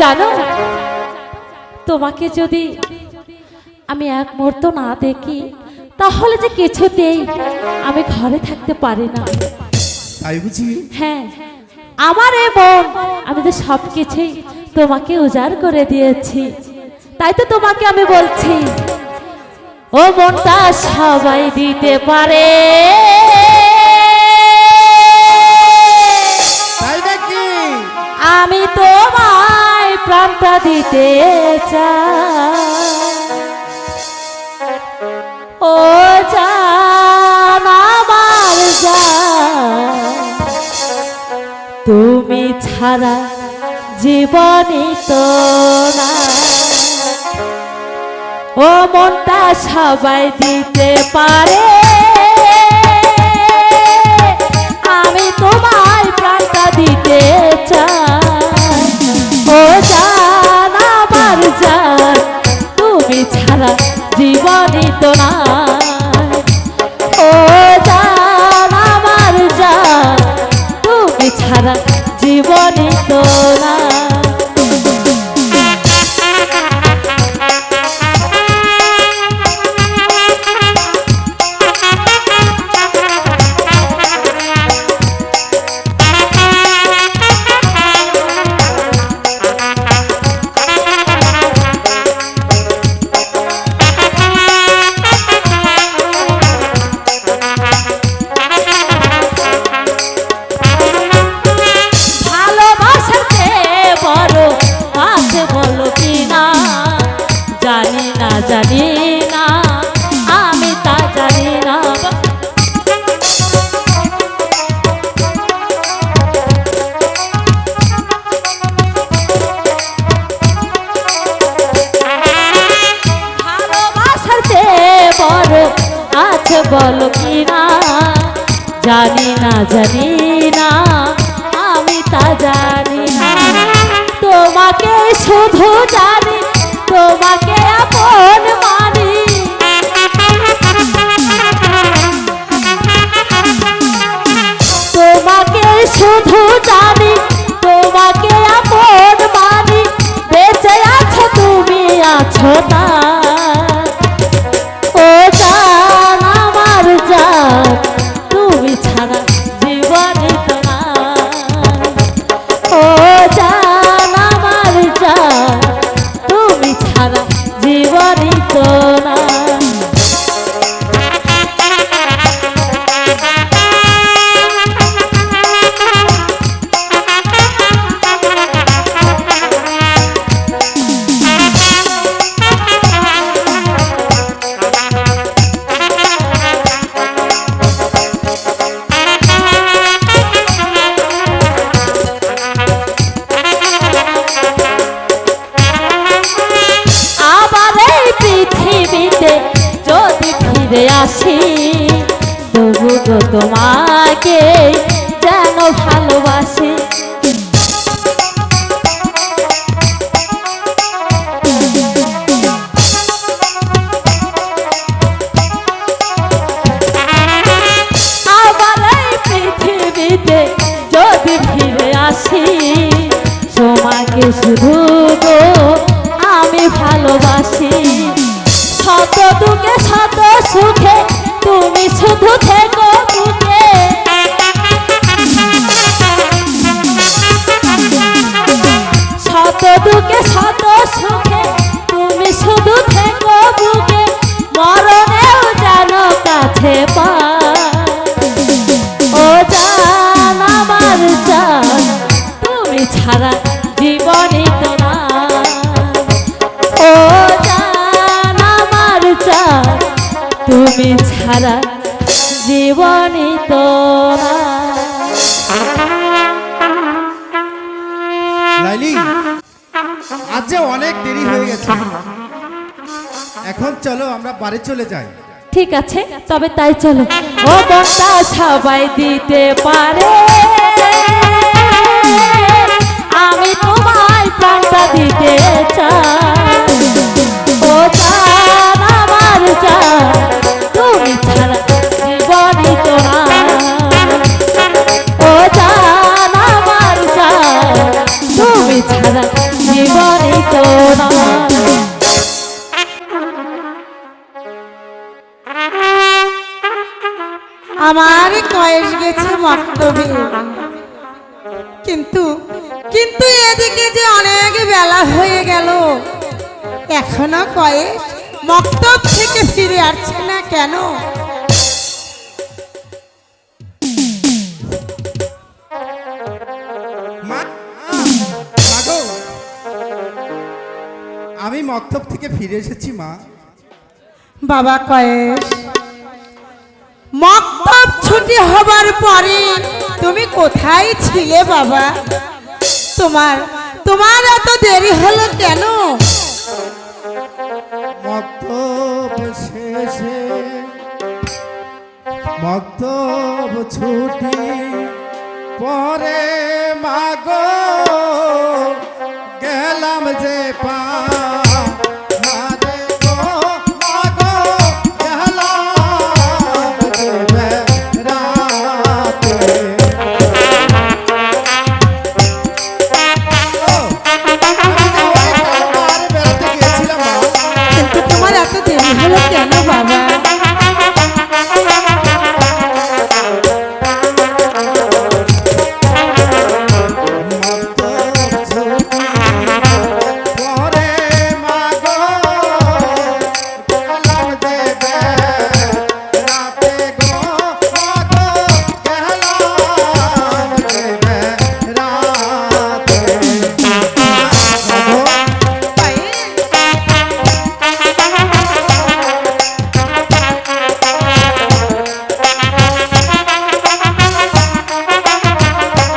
জানো, তোমাকে যদি আমি এক মুহূর্ত না দেখি তাহলে যে কিছুতেই আমি ঘরে থাকতে পারি না। তাই বুঝি? হ্যাঁ, আমার এই মন আমি তো সবকিছুই তোমাকে উজাড় করে দিয়েছি। তাই তো তোমাকে আমি বলছি, ও মনটা সবাই দিতে পারে, তাই নাকি? আমি তোমায় প্রাণটা দিতে চাই। ও জান আমার জান, তুমি ছাড়া জীবনই তো না। ও মনটা সবাই দিতে পারে, আমি তোমায় প্রাণটা দিতে চাই। ও জান আমার জান, তুমি ছাড়া জীবনই তো না। ও জান আমার জান, তুমি ছাড়া জীবনই তো না। জানি না, আমি তা জানি না। ভালোবাসার চেয়ে বড় আছে বলো কিনা, জানি না জানি না, আমি তা জানি না। তোমাকে শুধু জানি, তোমাকে আপন মানি, তোমাকে শুধু জানি, তোমাকে আপন মানি। বেঁচে আছো তুমি আছো না। ও জান আমার জান, তুমি ছাড়া জীবনে তো না। ও জান আমার জান, তুমি ছাড়া জীবনই তো না। পৃথিবীতে যদি ফিরে আসি, তবু তো তোমাকে যেন ভালোবাসি। আবার এই পৃথিবীতে যদি ফিরে আসি, তোমাকে শুধু গো আমি ভালোবাসি। শত দুঃখে শত সুখে তুমি শুধু থেকো বুকে, শত দুঃখে শত সুখে তুমি শুধু থেকো বুকে। মরণেও যেন কাছে পাই। ও জান আমার জান, তুমি ছাড়া জীবনই তো না। ও জান আমার জান, তুমি ছাড়া জীবনই তো না। লাইলি, আজ যে অনেক দেরি হয়ে গেছে, এখন চলো আমরা বাড়ি চলে যাই। ঠিক আছে, তবে তাই চলো। ও মনটা সবাই দিতে পারে, আমি তোমায় প্রাণটা দিতে চাই। ও জান আমার জান, তুমি ছাড়া জীবনই তো না। ও জান আমার জান, তুমি ছাড়া জীবনে তোরা আমার কয়েস গেছে মক্তবে, কিন্তু কিন্তু এদিকে যে অনেক বেলা হয়ে গেল, এখনো কয়েস মক্তব থেকে ফিরে আসছে না কেন? মা গো, আমি মক্তব থেকে ফিরে এসেছি মা। বাবা কয়েস, মক্তব ছুটি হবার পরে তুমি কোথায় ছিলে বাবা? তোমার তোমার এত দেরি হলো কেন? মক্তব শেষে মক্তব ছুটি পরে মাগো গেলাম যে পা কিন্তু তোমার এত দেরি হলো কেন বাবা?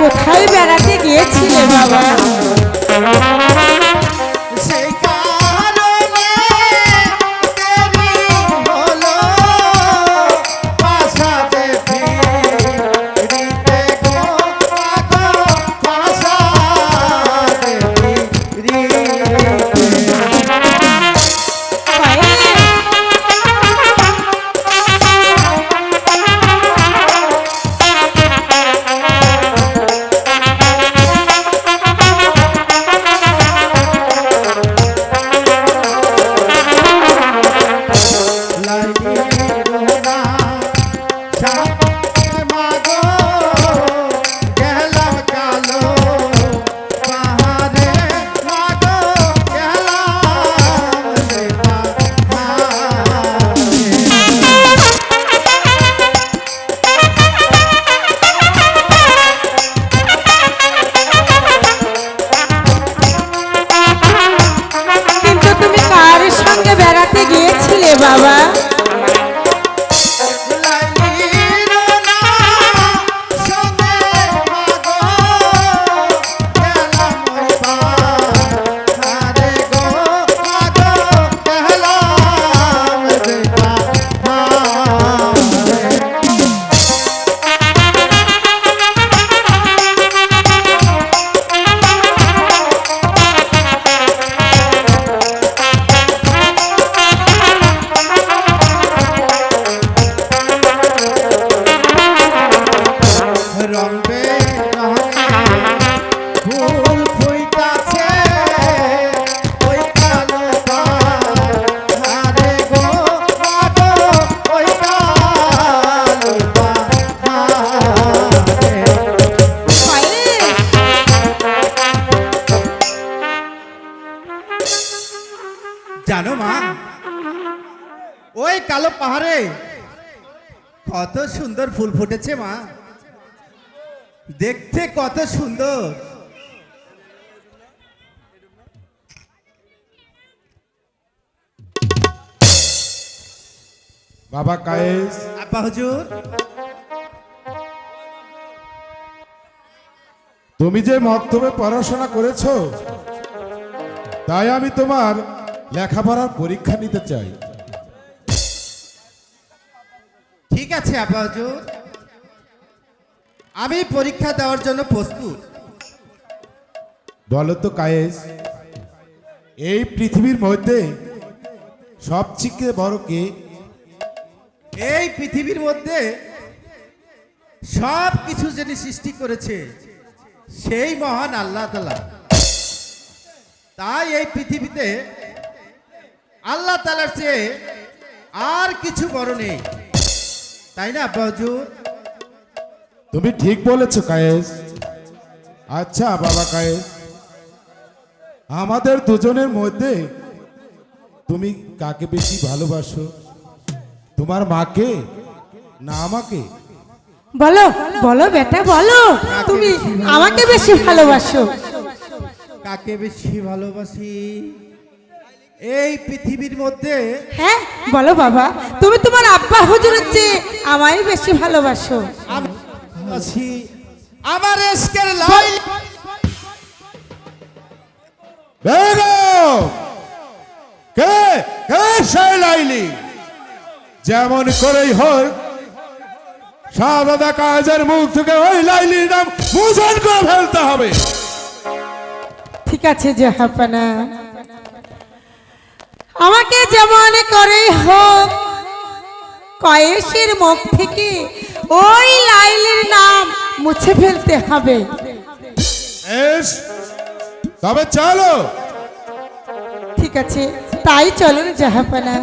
কোথায় বেড়াতে গিয়েছিলে বাবা? সেই কারণে দেরি হলো বাসাতে ফিরিতে গো মাগো, বাসাতে ফিরিতে। কিন্তু তুমি কার সঙ্গে বেড়াতে গিয়েছিলে বাবা? জানো মা, ওই কালো পাহাড়ে কত সুন্দর ফুল ফুটেছে মা, দেখতে কত সুন্দর। বাবা কায়েস, আব্বা হুজুর, তুমি যে মক্তবে পড়াশোনা করেছো, তাই আমি তোমার লেখাপড়ার পরীক্ষা নিতে চাই। ঠিক আছে আব্বা হুজুর, আমি পরীক্ষা দেওয়ার জন্য প্রস্তুত। বলো তো কায়েস, এই পৃথিবীর মধ্যে সবচেয়ে বড় কে? এই পৃথিবীর মধ্যে সব কিছু যিনি সৃষ্টি করেছে সেই মহান আল্লাহ তাআলা। তাই এই পৃথিবীতে আল্লাহ তাআলার চেয়ে আর কিছু বড় নেই, তাই না আব্বা হুজুর? তুমি ঠিক বলেছো কায়েস। আচ্ছা বাবা কায়েস, আমাদের দুজনের মধ্যে তুমি কাকে বেশি ভালোবাসো, তোমার মাকে না আমাকে? বলো বলো বেটা বলো, তুমি আমাকে বেশি ভালোবাসো। কাকে বেশি ভালোবাসি এই পৃথিবীর মধ্যে? হ্যাঁ বলো বাবা, তুমি তোমার আব্বা হুজুরের চেয়ে আমায় বেশি ভালোবাসো। আমি ভালোবাসি আমার এশকের লাইলি। বেগম, কে কে সেই লাইলি? যেমন করেই হোক শাহজাদা কাজের মুখ থেকে ওই লাইলির নাম মুছে করে ফেলতে হবে। ঠিক আছে জাহাপানা, আমাকে যেমন করেই হোক কয়েসের মুখ থেকে ওই লাইলির নাম মুছে ফেলতে হবে। বেশ, তবে চলো। ঠিক আছে, তাই চলুন জাহাপানা।